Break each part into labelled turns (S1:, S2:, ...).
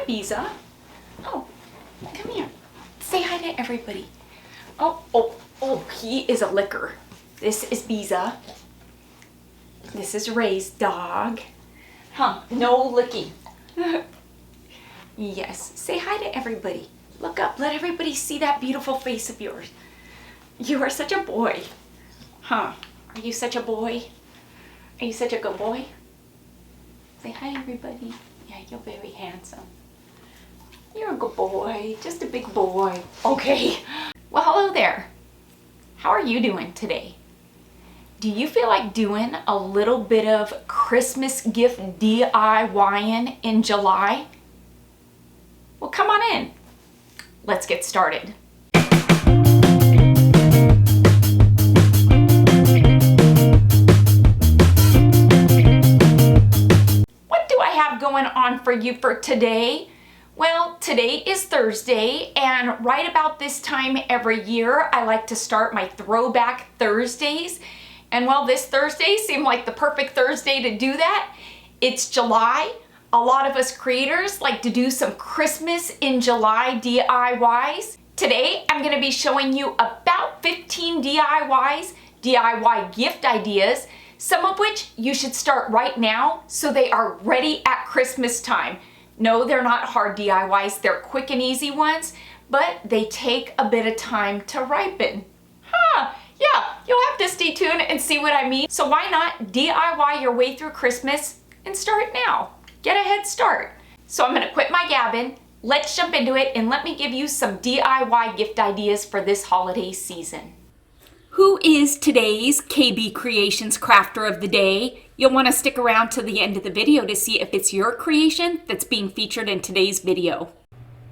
S1: Biza. Oh, come here. Say hi to everybody. Oh, he is a licker. This is Biza. This is Ray's dog. Huh, no licking. Yes, say hi to everybody. Look up, let everybody see that beautiful face of yours. You are such a boy. Huh, are you such a boy? Are you such a good boy? Say hi everybody. Yeah, you're very handsome. You're a good boy, just a big boy. Okay. Well, hello there. How are you doing today? Do you feel like doing a little bit of Christmas gift DIYing in July? Well, come on in. Let's get started. What do I have going on for you for today? Well, today is Thursday, and right about this time every year, I like to start my Throwback Thursdays. And well, this Thursday seemed like the perfect Thursday to do that. It's July. A lot of us creators like to do some Christmas in July DIYs. Today, I'm gonna be showing you about 15 DIYs, DIY gift ideas, some of which you should start right now so they are ready at Christmas time. No, they're not hard DIYs, they're quick and easy ones, but they take a bit of time to ripen. Yeah, you'll have to stay tuned and see what I mean. So why not DIY your way through Christmas and start now? Get a head start. So I'm gonna quit my gabbing, let's jump into it, and let me give you some DIY gift ideas for this holiday season. Who is today's KB Creations Crafter of the Day? You'll want to stick around to the end of the video to see if it's your creation that's being featured in today's video.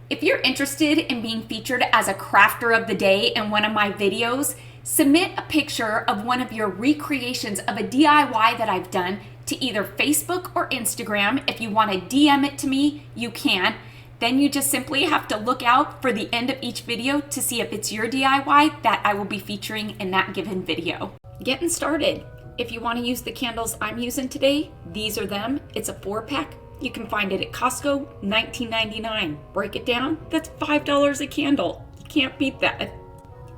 S1: If you're interested in being featured as a Crafter of the Day in one of my videos, submit a picture of one of your recreations of a DIY that I've done to either Facebook or Instagram. If you want to DM it to me, you can. Then you just simply have to look out for the end of each video to see if it's your DIY that I will be featuring in that given video. Getting started. If you want to use the candles I'm using today, these are them. It's a 4-pack. You can find it at Costco, $19.99. Break it down, that's $5 a candle. You can't beat that.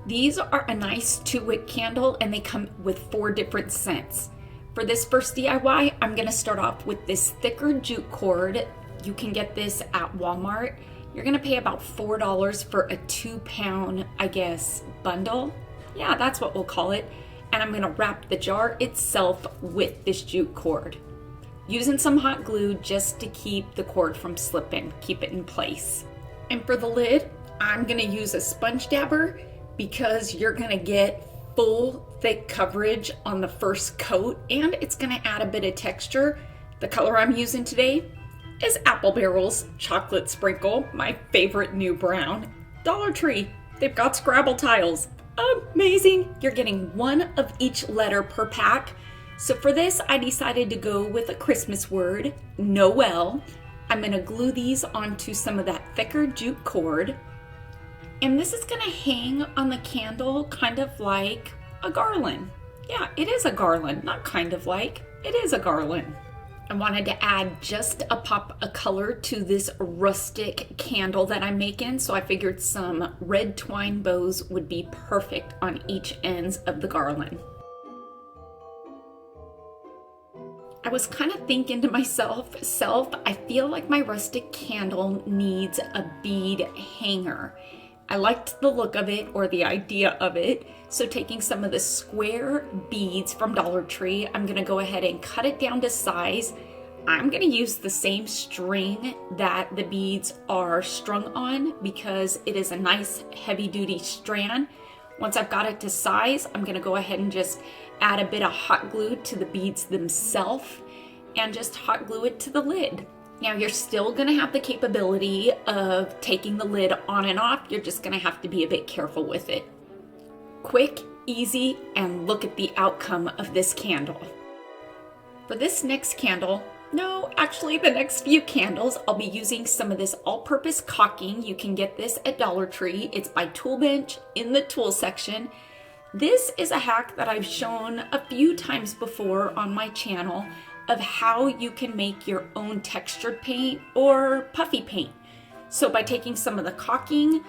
S1: These are a nice 2-wick candle and they come with 4 different scents. For this first DIY, I'm gonna start off with this thicker jute cord. You can get this at Walmart. You're gonna pay about $4 for a 2-pound, I guess, bundle. Yeah, that's what we'll call it. And I'm gonna wrap the jar itself with this jute cord. Using some hot glue just to keep the cord from slipping, keep it in place. And for the lid, I'm gonna use a sponge dabber because you're gonna get full thick coverage on the first coat and it's gonna add a bit of texture. The color I'm using today is Apple Barrel's Chocolate Sprinkle, my favorite new brown. Dollar Tree, they've got Scrabble tiles. Amazing! You're getting 1 of each letter per pack. So for this, I decided to go with a Christmas word, Noel. I'm gonna glue these onto some of that thicker jute cord. And this is gonna hang on the candle kind of like a garland. Yeah, it is a garland, not kind of like, it is a garland. I wanted to add just a pop of color to this rustic candle that I'm making, so I figured some red twine bows would be perfect on each ends of the garland. I was kind of thinking to myself, I feel like my rustic candle needs a bead hanger. I liked the look of it or the idea of it, so taking some of the square beads from Dollar Tree, I'm gonna go ahead and cut it down to size. I'm gonna use the same string that the beads are strung on because it is a nice heavy duty strand. Once I've got it to size, I'm gonna go ahead and just add a bit of hot glue to the beads themselves and just hot glue it to the lid. Now you're still gonna have the capability of taking the lid on and off. You're just gonna have to be a bit careful with it. Quick, easy, and look at the outcome of this candle. For this next candle, no, actually the next few candles, I'll be using some of this all-purpose caulking. You can get this at Dollar Tree. It's by Tool Bench in the tool section. This is a hack that I've shown a few times before on my channel of how you can make your own textured paint or puffy paint. So by taking some of the caulking,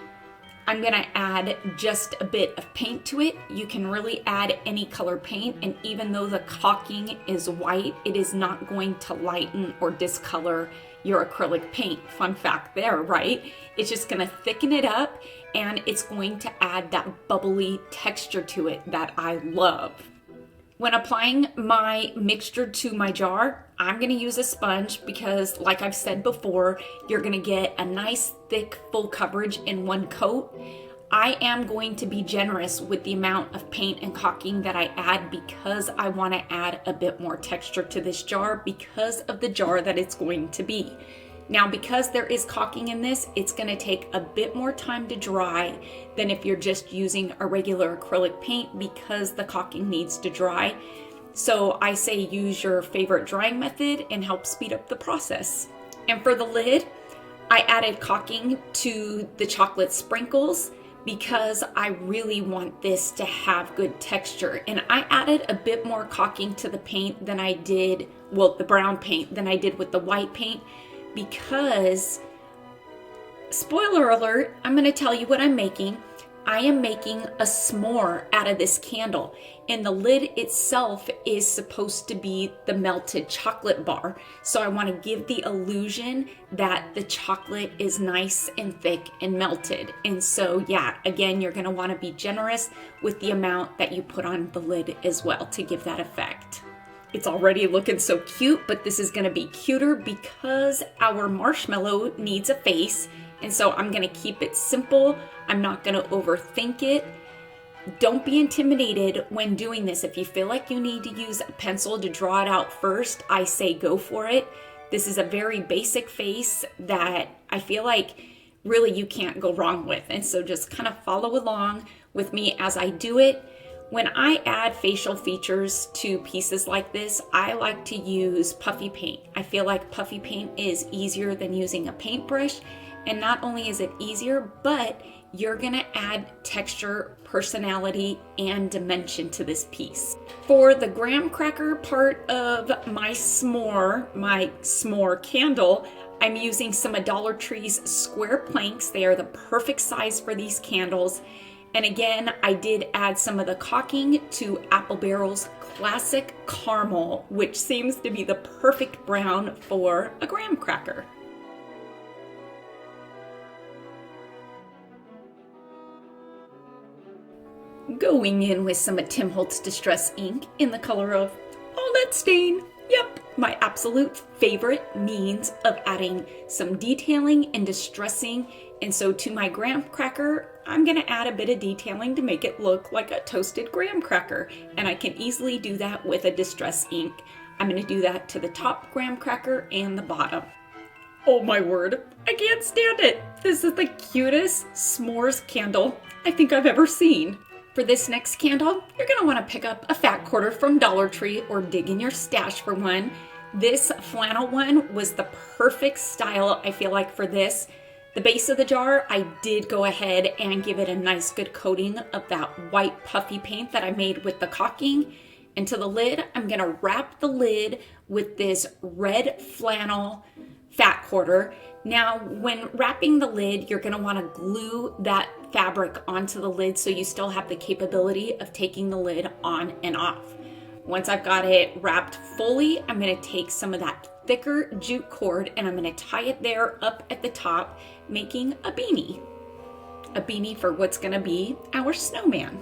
S1: I'm gonna add just a bit of paint to it. You can really add any color paint, and even though the caulking is white, it is not going to lighten or discolor your acrylic paint. Fun fact there, right? It's just gonna thicken it up, and it's going to add that bubbly texture to it that I love. When applying my mixture to my jar, I'm gonna use a sponge because, like I've said before, you're gonna get a nice thick full coverage in one coat. I am going to be generous with the amount of paint and caulking that I add because I wanna add a bit more texture to this jar because of the jar that it's going to be. Now, because there is caulking in this, it's gonna take a bit more time to dry than if you're just using a regular acrylic paint because the caulking needs to dry. So I say use your favorite drying method and help speed up the process. And for the lid, I added caulking to the chocolate sprinkles because I really want this to have good texture. And I added a bit more caulking to the paint than I did, well, the brown paint than I did with the white paint, because, spoiler alert, I'm gonna tell you what I'm making. I am making a s'more out of this candle, and the lid itself is supposed to be the melted chocolate bar. So I wanna give the illusion that the chocolate is nice and thick and melted. And so yeah, again, you're gonna wanna be generous with the amount that you put on the lid as well to give that effect. It's already looking so cute, but this is gonna be cuter because our marshmallow needs a face. And so I'm gonna keep it simple. I'm not gonna overthink it. Don't be intimidated when doing this. If you feel like you need to use a pencil to draw it out first, I say go for it. This is a very basic face that I feel like really you can't go wrong with. And so just kind of follow along with me as I do it. When I add facial features to pieces like this, I like to use puffy paint. I feel like puffy paint is easier than using a paintbrush. And not only is it easier, but you're gonna add texture, personality, and dimension to this piece. For the graham cracker part of my s'more candle, I'm using some of Dollar Tree's square planks. They are the perfect size for these candles. And again, I did add some of the caulking to Apple Barrel's Classic Caramel, which seems to be the perfect brown for a graham cracker. Going in with some of Tim Holtz Distress ink in the color of All That Stain. Yep, my absolute favorite means of adding some detailing and distressing. And so to my graham cracker, I'm gonna add a bit of detailing to make it look like a toasted graham cracker. And I can easily do that with a distress ink. I'm gonna do that to the top graham cracker and the bottom. Oh my word, I can't stand it. This is the cutest s'mores candle I think I've ever seen. For this next candle, you're gonna wanna pick up a fat quarter from Dollar Tree or dig in your stash for one. This flannel one was the perfect style, I feel like, for this. The base of the jar, I did go ahead and give it a nice good coating of that white puffy paint that I made with the caulking. And to the lid, I'm gonna wrap the lid with this red flannel fat quarter. Now, when wrapping the lid, you're gonna wanna glue that fabric onto the lid so you still have the capability of taking the lid on and off. Once I've got it wrapped fully, I'm gonna take some of that thicker jute cord and I'm gonna tie it there up at the top, making a beanie. A beanie for what's gonna be our snowman.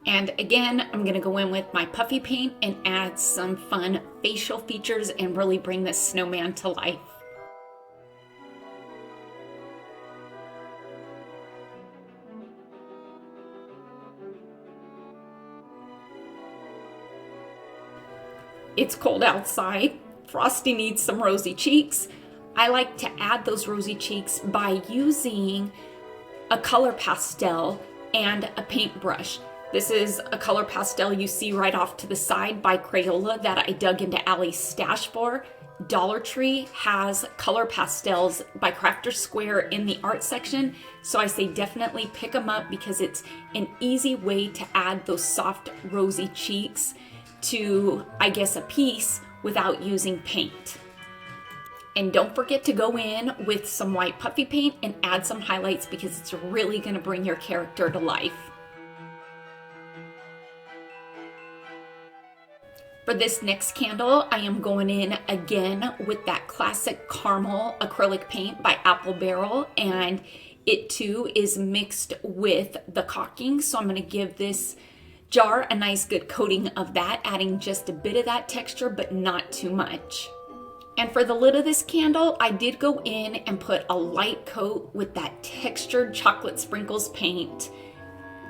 S1: And again, I'm gonna go in with my puffy paint and add some fun facial features and really bring this snowman to life. It's cold outside. Frosty needs some rosy cheeks. I like to add those rosy cheeks by using a color pastel and a paintbrush. This is a color pastel you see right off to the side by Crayola that I dug into Allie's stash for. Dollar Tree has color pastels by Crafter Square in the art section, so I say definitely pick them up because it's an easy way to add those soft rosy cheeks to, I guess, a piece without using paint. And don't forget to go in with some white puffy paint and add some highlights because it's really going to bring your character to life. For this next candle, I am going in again with that classic caramel acrylic paint by Apple Barrel, and it too is mixed with the caulking. So I'm going to give this jar a nice good coating of that, adding just a bit of that texture, but not too much. And for the lid of this candle, I did go in and put a light coat with that textured chocolate sprinkles paint.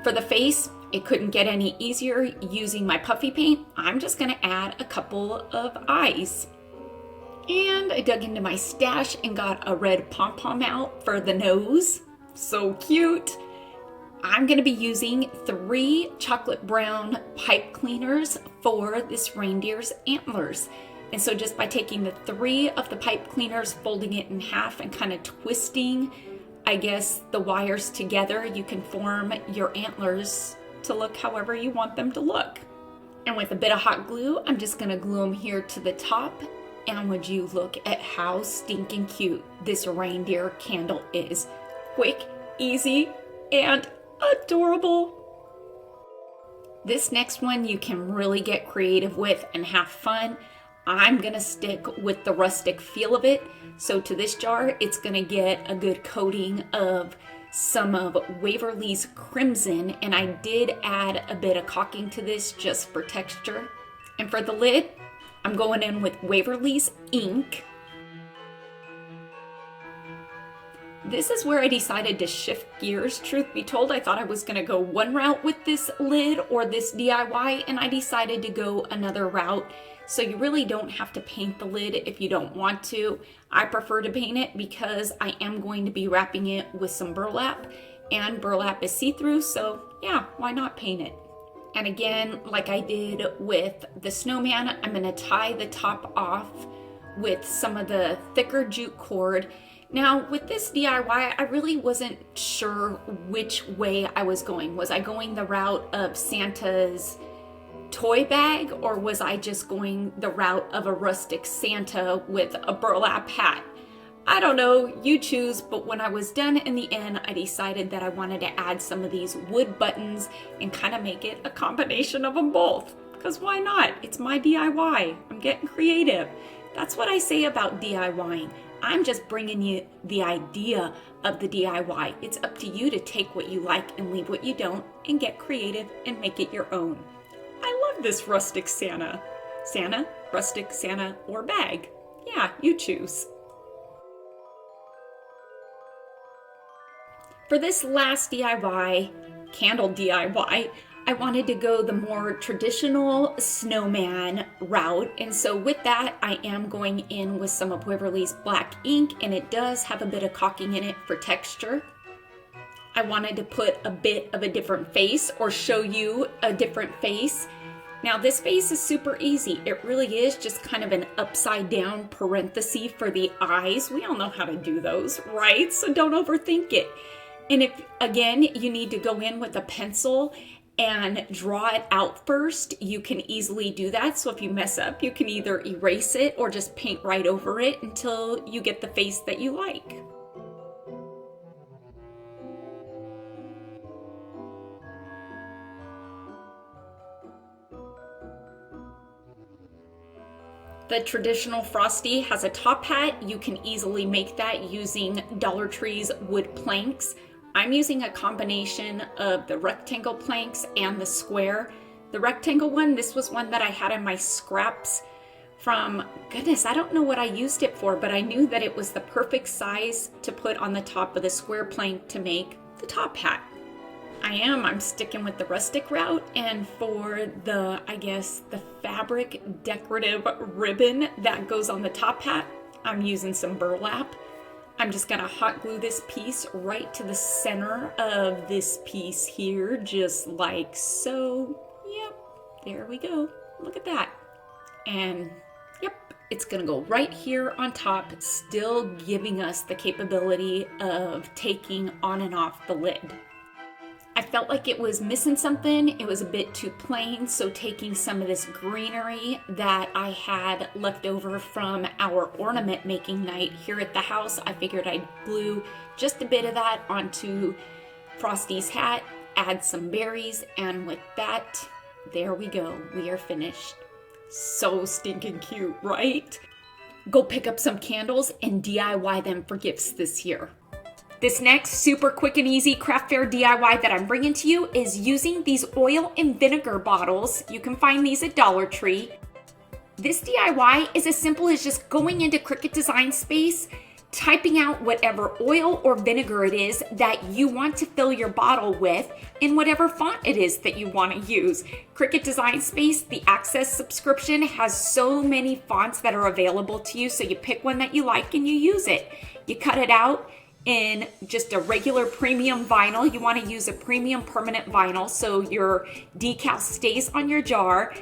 S1: For the face, it couldn't get any easier using my puffy paint. I'm just gonna add a couple of eyes. And I dug into my stash and got a red pom-pom out for the nose. So cute. I'm gonna be using 3 chocolate brown pipe cleaners for this reindeer's antlers. And so just by taking the 3 of the pipe cleaners, folding it in half and kind of twisting, I guess, the wires together, you can form your antlers to look however you want them to look. And with a bit of hot glue, I'm just gonna glue them here to the top. And would you look at how stinking cute this reindeer candle is. Quick, easy, and adorable. This next one you can really get creative with and have fun. I'm gonna stick with the rustic feel of it. So to this jar, it's gonna get a good coating of some of Waverly's Crimson, and I did add a bit of caulking to this just for texture. And for the lid, I'm going in with Waverly's Ink. This is where I decided to shift gears. Truth be told, I thought I was gonna go one route with this lid or this DIY, and I decided to go another route. So you really don't have to paint the lid if you don't want to. I prefer to paint it because I am going to be wrapping it with some burlap, and burlap is see-through, so yeah, why not paint it? And again, like I did with the snowman, I'm gonna tie the top off with some of the thicker jute cord. Now with this DIY, I really wasn't sure which way I was going. Was I going the route of Santa's toy bag, or was I just going the route of a rustic Santa with a burlap hat? I don't know, you choose, but when I was done in the end, I decided that I wanted to add some of these wood buttons and kind of make it a combination of them both. Because why not? It's my DIY. I'm getting creative. That's what I say about DIYing. I'm just bringing you the idea of the DIY. It's up to you to take what you like and leave what you don't and get creative and make it your own. I love this rustic Santa. Santa, rustic Santa, or bag. Yeah, you choose. For this last DIY, candle DIY, I wanted to go the more traditional snowman route. And so with that, I am going in with some of Waverly's black ink, and it does have a bit of caulking in it for texture. I wanted to put a bit of a different face or show you a different face. Now this face is super easy. It really is just kind of an upside down parenthesis for the eyes. We all know how to do those, right? So don't overthink it. And if, again, you need to go in with a pencil and draw it out first, you can easily do that. So if you mess up, you can either erase it or just paint right over it until you get the face that you like. The traditional Frosty has a top hat. You can easily make that using Dollar Tree's wood planks. I'm using a combination of the rectangle planks and the square. The rectangle one, this was one that I had in my scraps from, goodness, I don't know what I used it for, but I knew that it was the perfect size to put on the top of the square plank to make the top hat. I'm sticking with the rustic route, and for the, I guess, the fabric decorative ribbon that goes on the top hat, I'm using some burlap. I'm just gonna hot glue this piece right to the center of this piece here, just like so. Yep, there we go. Look at that. And yep, it's gonna go right here on top, still giving us the capability of taking on and off the lid. I felt like it was missing something. It was a bit too plain, so taking some of this greenery that I had left over from our ornament making night here at the house, I figured I'd glue just a bit of that onto Frosty's hat, add some berries, and with that, there we go. We are finished. So stinking cute, right? Go pick up some candles and DIY them for gifts this year. This next super quick and easy craft fair DIY that I'm bringing to you is using these oil and vinegar bottles. You can find these at Dollar Tree. This DIY is as simple as just going into Cricut Design Space, typing out whatever oil or vinegar it is that you want to fill your bottle with in whatever font it is that you want to use. Cricut Design Space, the Access subscription, has so many fonts that are available to you, so you pick one that you like and you use it. You cut it out in just a regular premium vinyl. You want to use a premium permanent vinyl so your decal stays on your jar.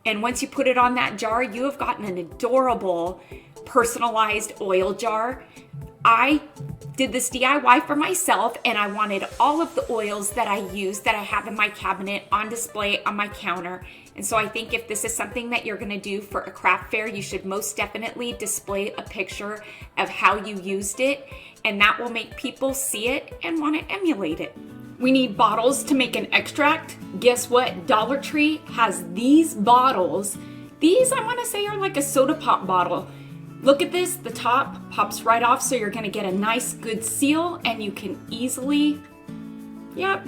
S1: And once you put it on that jar, you have gotten an adorable personalized oil jar. I did this DIY for myself, and I wanted all of the oils that I use that I have in my cabinet on display on my counter. And so I think if this is something that you're going to do for a craft fair, you should most definitely display a picture of how you used it, and that will make people see it and want to emulate it. We need bottles to make an extract. Guess what? Dollar Tree has these bottles. These, I want to say, are like a soda pop bottle. Look at this, the top pops right off, so you're gonna get a nice good seal, and you can easily,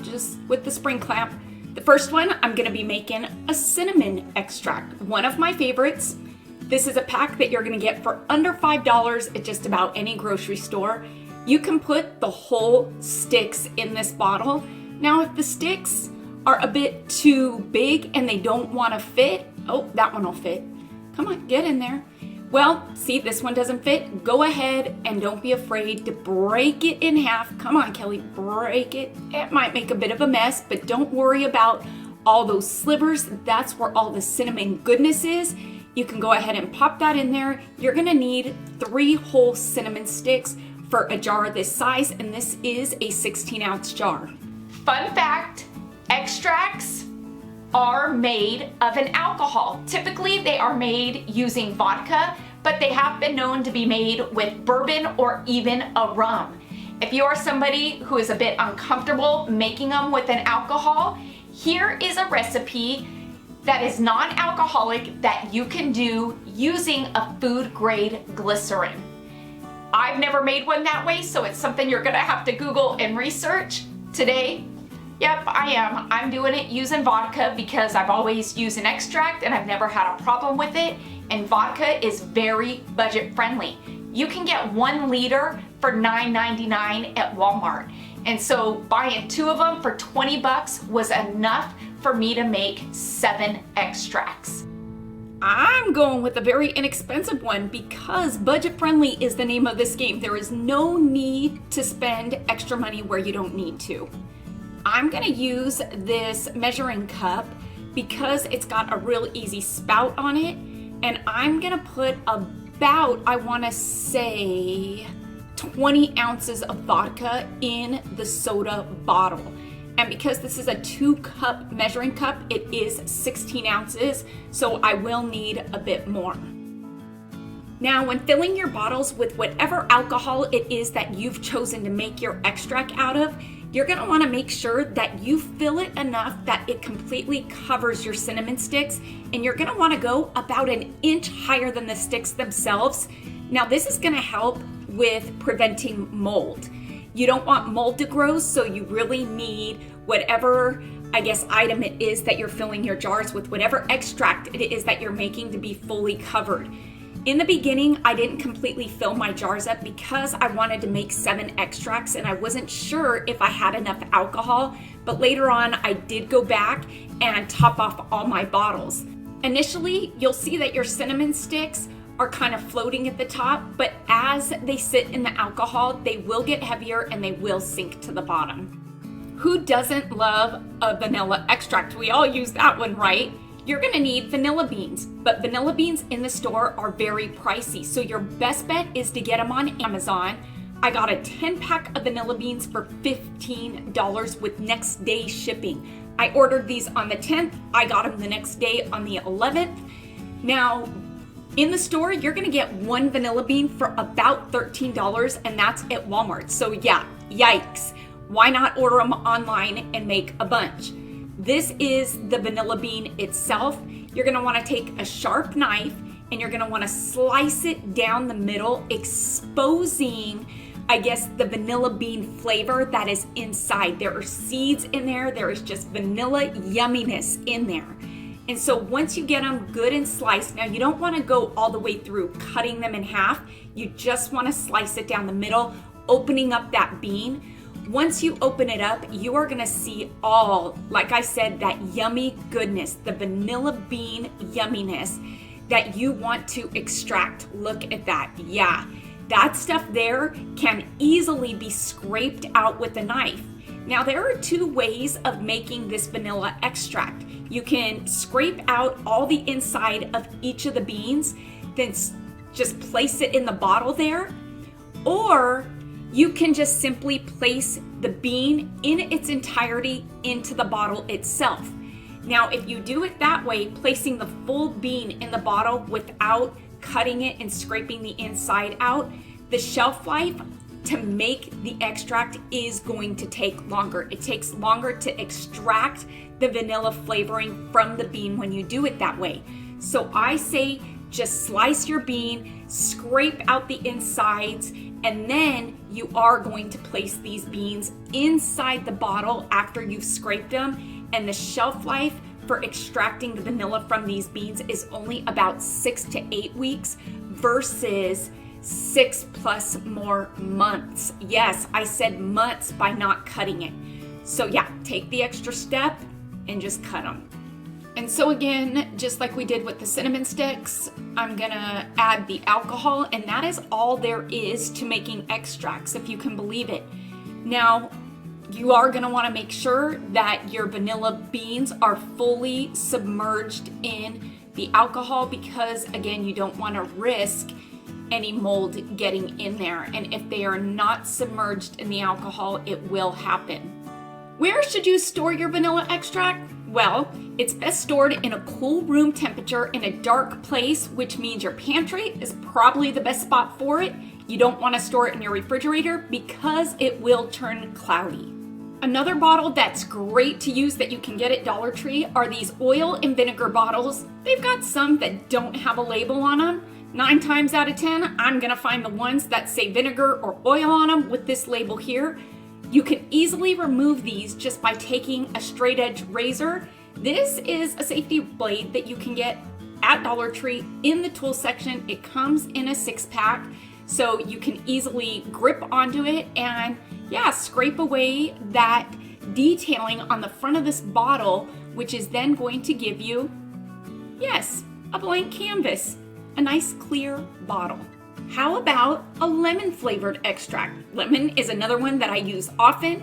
S1: just with the spring clamp. The first one, I'm gonna be making a cinnamon extract, one of my favorites. This is a pack that you're gonna get for under $5 at just about any grocery store. You can put the whole sticks in this bottle. Now, if the sticks are a bit too big and they don't wanna fit, oh, that one will fit. Come on, get in there. Well, see, this one doesn't fit. Go ahead and don't be afraid to break it in half. Come on, Kelly, break it. It might make a bit of a mess, but don't worry about all those slivers. That's where all the cinnamon goodness is. You can go ahead and pop that in there. You're gonna need 3 whole cinnamon sticks for a jar this size, and this is a 16-ounce jar. Fun fact, extracts are made of an alcohol. Typically, they are made using vodka, but they have been known to be made with bourbon or even a rum. If you are somebody who is a bit uncomfortable making them with an alcohol, here is a recipe that is non-alcoholic that you can do using a food-grade glycerin. I've never made one that way, so it's something you're gonna have to Google and research. Today, yep, I am. I'm doing it using vodka because I've always used an extract and I've never had a problem with it. And vodka is very budget friendly. You can get 1 liter for $9.99 at Walmart. And so buying 2 of them for 20 bucks was enough for me to make 7 extracts. I'm going with a very inexpensive one because budget friendly is the name of this game. There is no need to spend extra money where you don't need to. I'm gonna use this measuring cup because it's got a real easy spout on it, and I'm gonna put about, I wanna say, 20 ounces of vodka in the soda bottle. And because this is a 2-cup measuring cup, it is 16 ounces, so I will need a bit more. Now, when filling your bottles with whatever alcohol it is that you've chosen to make your extract out of, you're gonna wanna make sure that you fill it enough that it completely covers your cinnamon sticks, and you're gonna wanna go about 1 inch higher than the sticks themselves. Now, this is gonna help with preventing mold. You don't want mold to grow, so you really need whatever, item it is that you're filling your jars with, whatever extract it is that you're making, to be fully covered. In the beginning, I didn't completely fill my jars up because I wanted to make 7 extracts and I wasn't sure if I had enough alcohol, but later on I did go back and top off all my bottles. Initially, you'll see that your cinnamon sticks are kind of floating at the top, but as they sit in the alcohol, they will get heavier and they will sink to the bottom. Who doesn't love a vanilla extract? We all use that one, right? You're gonna need vanilla beans, but vanilla beans in the store are very pricey, so your best bet is to get them on Amazon. I got a 10-pack of vanilla beans for $15 with next day shipping. I ordered these on the 10th. I got them the next day on the 11th. Now, in the store, you're gonna get one vanilla bean for about $13, and that's at Walmart. So yeah, yikes. Why not order them online and make a bunch? This is the vanilla bean itself. You're gonna wanna take a sharp knife and you're gonna wanna slice it down the middle, exposing, I guess, the vanilla bean flavor that is inside. There are seeds in there. There is just vanilla yumminess in there. And so once you get them good and sliced, now you don't want to go all the way through cutting them in half. You just want to slice it down the middle, opening up that bean. Once you open it up, you are going to see all, like I said, that yummy goodness, the vanilla bean yumminess that you want to extract. Look at that. Yeah, that stuff there can easily be scraped out with a knife. Now, there are two ways of making this vanilla extract. You can scrape out all the inside of each of the beans, then just place it in the bottle there, or you can just simply place the bean in its entirety into the bottle itself. Now, if you do it that way, placing the full bean in the bottle without cutting it and scraping the inside out, the shelf life to make the extract is going to take longer. It takes longer to extract the vanilla flavoring from the bean when you do it that way. So I say just slice your bean, scrape out the insides, and then you are going to place these beans inside the bottle after you've scraped them. And the shelf life for extracting the vanilla from these beans is only about 6 to 8 weeks versus 6+ more months. Yes, I said months by not cutting it. So yeah, take the extra step and just cut them. And so again, just like we did with the cinnamon sticks, I'm gonna add the alcohol, and that is all there is to making extracts, if you can believe it. Now, you are gonna wanna make sure that your vanilla beans are fully submerged in the alcohol because, again, you don't wanna risk any mold getting in there. And if they are not submerged in the alcohol, it will happen. Where should you store your vanilla extract? Well, it's best stored in a cool room temperature in a dark place, which means your pantry is probably the best spot for it. You don't want to store it in your refrigerator because it will turn cloudy. Another bottle that's great to use that you can get at Dollar Tree are these oil and vinegar bottles. They've got some that don't have a label on them. 9 times out of 10, I'm gonna find the ones that say vinegar or oil on them with this label here. You can easily remove these just by taking a straight edge razor. This is a safety blade that you can get at Dollar Tree in the tool section. It comes in a 6-pack, so you can easily grip onto it and yeah, scrape away that detailing on the front of this bottle, which is then going to give you, yes, a blank canvas. A nice clear bottle. How about a lemon flavored extract? Lemon is another one that I use often.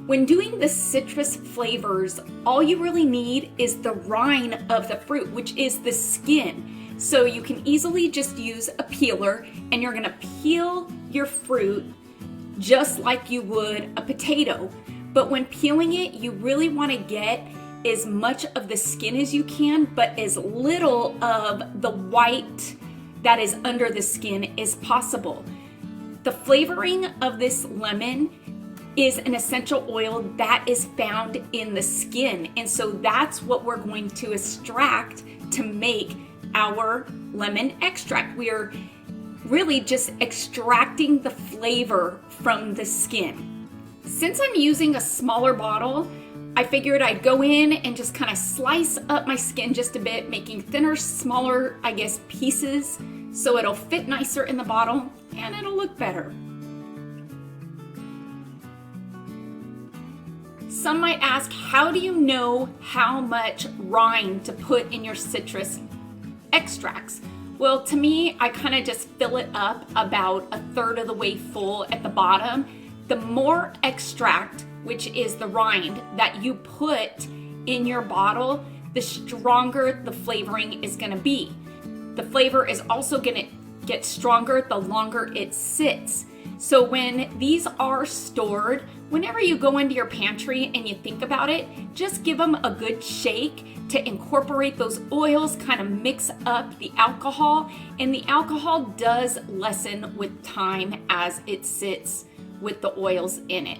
S1: When doing the citrus flavors, all you really need is the rind of the fruit, which is the skin. So you can easily just use a peeler and you're gonna peel your fruit just like you would a potato. But when peeling it, you really wanna get as much of the skin as you can, but as little of the white that is under the skin as possible. The flavoring of this lemon is an essential oil that is found in the skin. And so that's what we're going to extract to make our lemon extract. We are really just extracting the flavor from the skin. Since I'm using a smaller bottle, I figured I'd go in and just kind of slice up my skin just a bit, making thinner, smaller, I guess, pieces, so it'll fit nicer in the bottle and it'll look better. Some might ask, how do you know how much rind to put in your citrus extracts? Well, to me, I kind of just fill it up about 1/3 of the way full at the bottom. The more extract, which is the rind, that you put in your bottle, the stronger the flavoring is gonna be. The flavor is also gonna get stronger the longer it sits. So when these are stored, whenever you go into your pantry and you think about it, just give them a good shake to incorporate those oils, kind of mix up the alcohol, and the alcohol does lessen with time as it sits with the oils in it.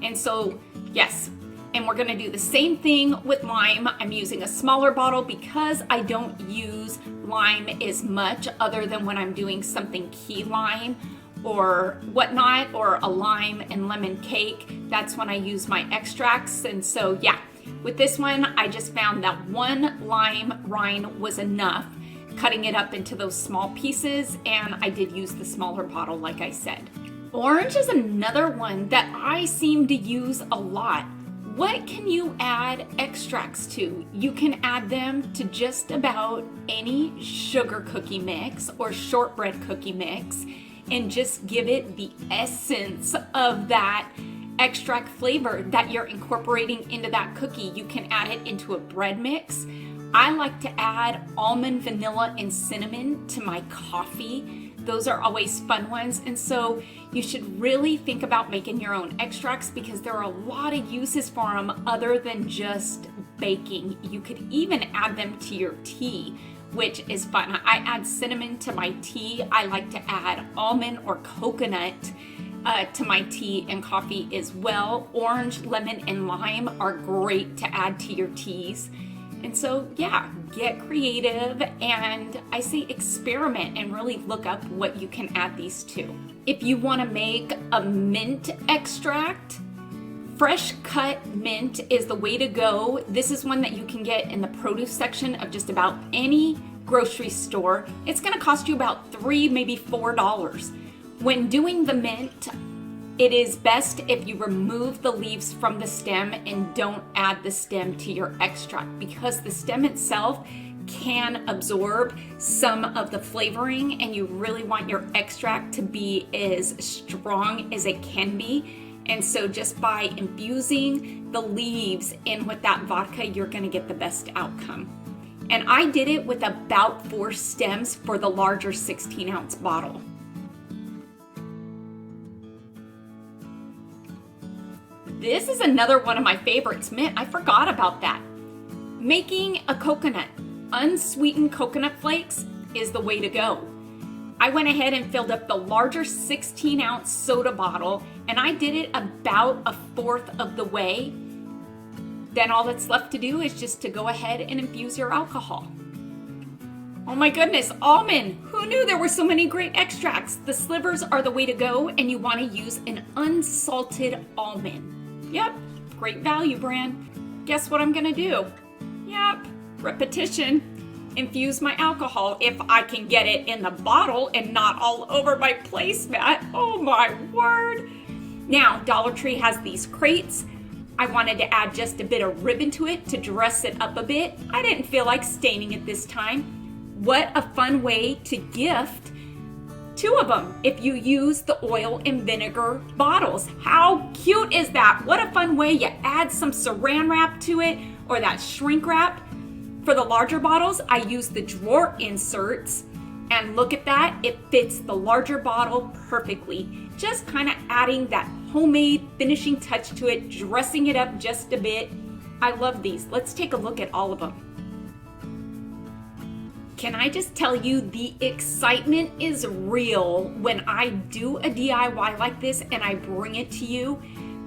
S1: And so, yes, and we're gonna do the same thing with lime. I'm using a smaller bottle because I don't use lime as much other than when I'm doing something key lime or whatnot, or a lime and lemon cake. That's when I use my extracts. And so yeah, with this one, I just found that one lime rind was enough, cutting it up into those small pieces, and I did use the smaller bottle like I said. Orange is another one that I seem to use a lot. What can you add extracts to? You can add them to just about any sugar cookie mix or shortbread cookie mix, and just give it the essence of that extract flavor that you're incorporating into that cookie. You can add it into a bread mix. I like to add almond, vanilla, and cinnamon to my coffee. Those are always fun ones. And so you should really think about making your own extracts because there are a lot of uses for them other than just baking. You could even add them to your tea, which is fun. I add cinnamon to my tea. I like to add almond or coconut to my tea and coffee as well. Orange, lemon, and lime are great to add to your teas. And so yeah, get creative, and I say experiment and really look up what you can add these to. If you want to make a mint extract, fresh cut mint is the way to go. This is one that you can get in the produce section of just about any grocery store. It's going to cost you about $3, maybe $4. When doing the mint, it is best if you remove the leaves from the stem and don't add the stem to your extract, because the stem itself can absorb some of the flavoring, and you really want your extract to be as strong as it can be. And so just by infusing the leaves in with that vodka, you're gonna get the best outcome. And I did it with about 4 stems for the larger 16-ounce bottle. This is another one of my favorites, mint. I forgot about that. Making a coconut, unsweetened coconut flakes is the way to go. I went ahead and filled up the larger 16-ounce soda bottle, and I did it about 1/4 of the way. Then all that's left to do is just to go ahead and infuse your alcohol. Oh my goodness, almond! Who knew there were so many great extracts? The slivers are the way to go, and you want to use an unsalted almond. Yep, great value brand. Guess what I'm gonna do? Yep, repetition. Infuse my alcohol if I can get it in the bottle and not all over my placemat. Oh my word. Now, Dollar Tree has these crates. I wanted to add just a bit of ribbon to it to dress it up a bit. I didn't feel like staining it this time. What a fun way to gift 2 of them if you use the oil and vinegar bottles. How cute is that? What a fun way. You add some saran wrap to it or that shrink wrap. For the larger bottles, I use the drawer inserts, and look at that, it fits the larger bottle perfectly. Just kind of adding that homemade finishing touch to it, dressing it up just a bit. I love these. Let's take a look at all of them. Can I just tell you, the excitement is real when I do a DIY like this and I bring it to you,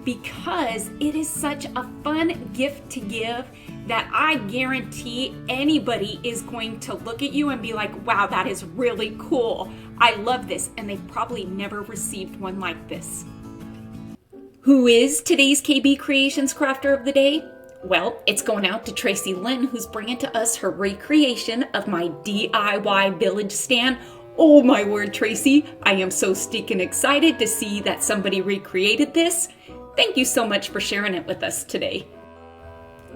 S1: because it is such a fun gift to give that I guarantee anybody is going to look at you and be like, wow, that is really cool. I love this. And they've probably never received one like this. Who is today's KB Creations Crafter of the Day? Well, it's going out to Tracy Lynn, who's bringing to us her recreation of my DIY village stand. Oh my word, Tracy, I am so stinking excited to see that somebody recreated this. Thank you so much for sharing it with us today.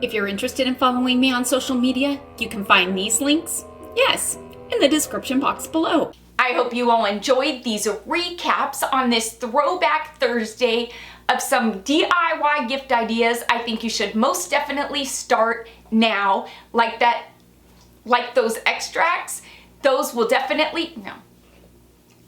S1: If you're interested in following me on social media, you can find these links, yes, in the description box below. I hope you all enjoyed these recaps on this Throwback Thursday of some DIY gift ideas. I think you should most definitely start now, like those extracts. Those will definitely, no.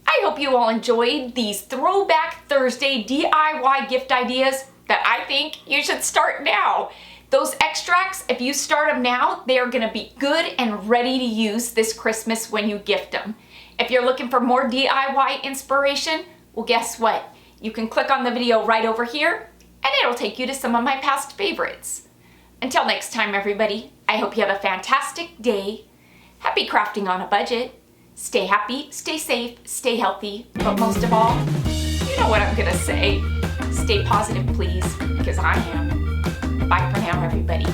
S1: I I hope you all enjoyed these Throwback Thursday DIY gift ideas that I think you should start now. Those extracts, if you start them now, they are gonna be good and ready to use this Christmas when you gift them. If you're looking for more DIY inspiration, well, guess what? You can click on the video right over here and it'll take you to some of my past favorites. Until next time, everybody, I hope you have a fantastic day. Happy crafting on a budget. Stay happy, stay safe, stay healthy, but most of all, you know what I'm gonna say. Stay positive, please, because I am. Bye for now, everybody.